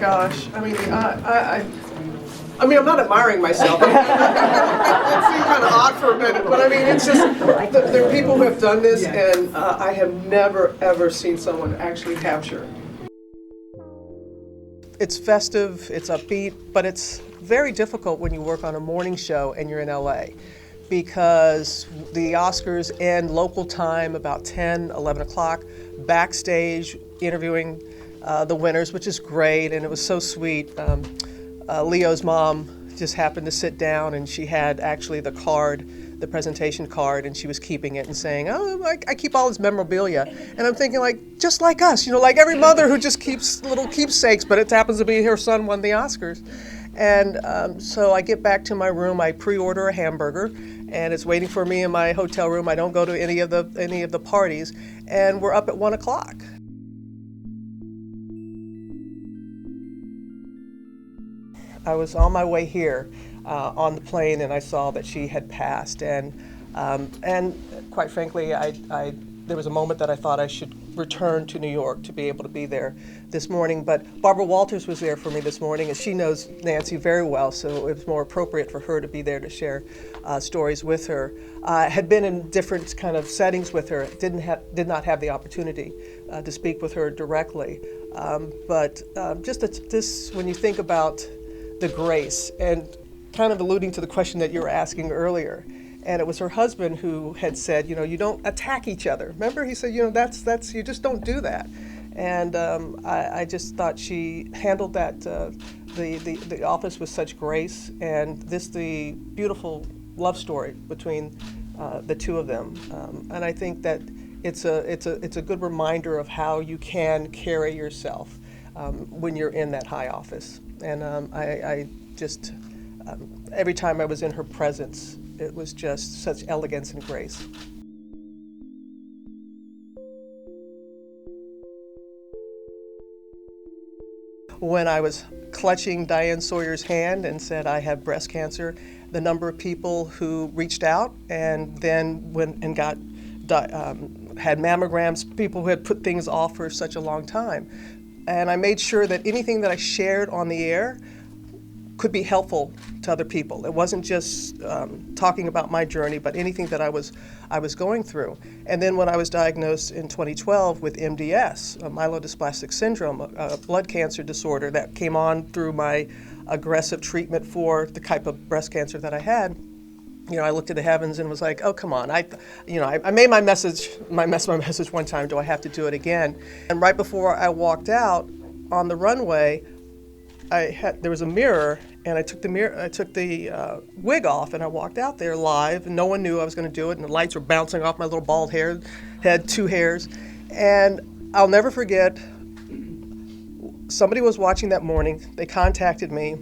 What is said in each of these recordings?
gosh. I mean, I mean, I'm not admiring myself. That seems kind of odd for a minute, but I mean, it's just, there are people who have done this, and I have never, ever seen someone actually capture. It's festive, it's upbeat, but it's very difficult when you work on a morning show and you're in LA, because the Oscars end local time about 10, 11 o'clock, backstage interviewing the winners, which is great, and it was so sweet. Leo's mom just happened to sit down, and she had actually the card, the presentation card, and she was keeping it and saying, oh, I keep all this memorabilia. And I'm thinking, like, just like us, you know, like every mother who just keeps little keepsakes, but it happens to be her son won the Oscars. And so I get back to my room, I pre-order a hamburger, and it's waiting for me in my hotel room. I don't go to any of the parties, and we're up at 1 o'clock. I was on my way here on the plane, and I saw that she had passed, and quite frankly, there was a moment that I thought I should return to New York to be able to be there this morning. But Barbara Walters was there for me this morning, and she knows Nancy very well, so it was more appropriate for her to be there to share stories with her. I had been in different kind of settings with her, did not have the opportunity to speak with her directly, but just this, when you think about the grace, and kind of alluding to the question that you were asking earlier, and it was her husband who had said, you know, you don't attack each other. Remember, he said, you know, that's you just don't do that. And I just thought she handled that the office with such grace, and the beautiful love story between the two of them. And I think that it's a good reminder of how you can carry yourself when you're in that high office. And I just, every time I was in her presence, it was just such elegance and grace. When I was clutching Diane Sawyer's hand and said, I have breast cancer, the number of people who reached out and then went and got had mammograms, people who had put things off for such a long time. And I made sure that anything that I shared on the air could be helpful to other people. It wasn't just talking about my journey, but anything that I was going through. And then when I was diagnosed in 2012 with MDS, myelodysplastic syndrome, a blood cancer disorder that came on through my aggressive treatment for the type of breast cancer that I had, you know, I looked to the heavens and was like, oh, come on. I made my message one time. Do I have to do it again? And right before I walked out on the runway, there was a mirror, and I took the wig off, and I walked out there live, and no one knew I was going to do it, and the lights were bouncing off my little bald head, two hairs. And I'll never forget, somebody was watching that morning. They contacted me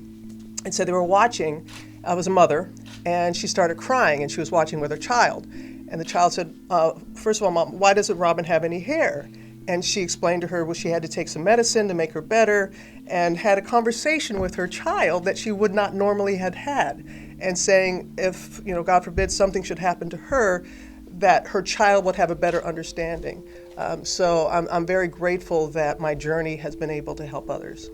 and said they were watching. I was a mother, and she started crying, and she was watching with her child. And the child said, first of all, Mom, why doesn't Robin have any hair? And she explained to her, well, she had to take some medicine to make her better, and had a conversation with her child that she would not normally have had, and saying if, you know, God forbid something should happen to her, that her child would have a better understanding. So I'm very grateful that my journey has been able to help others.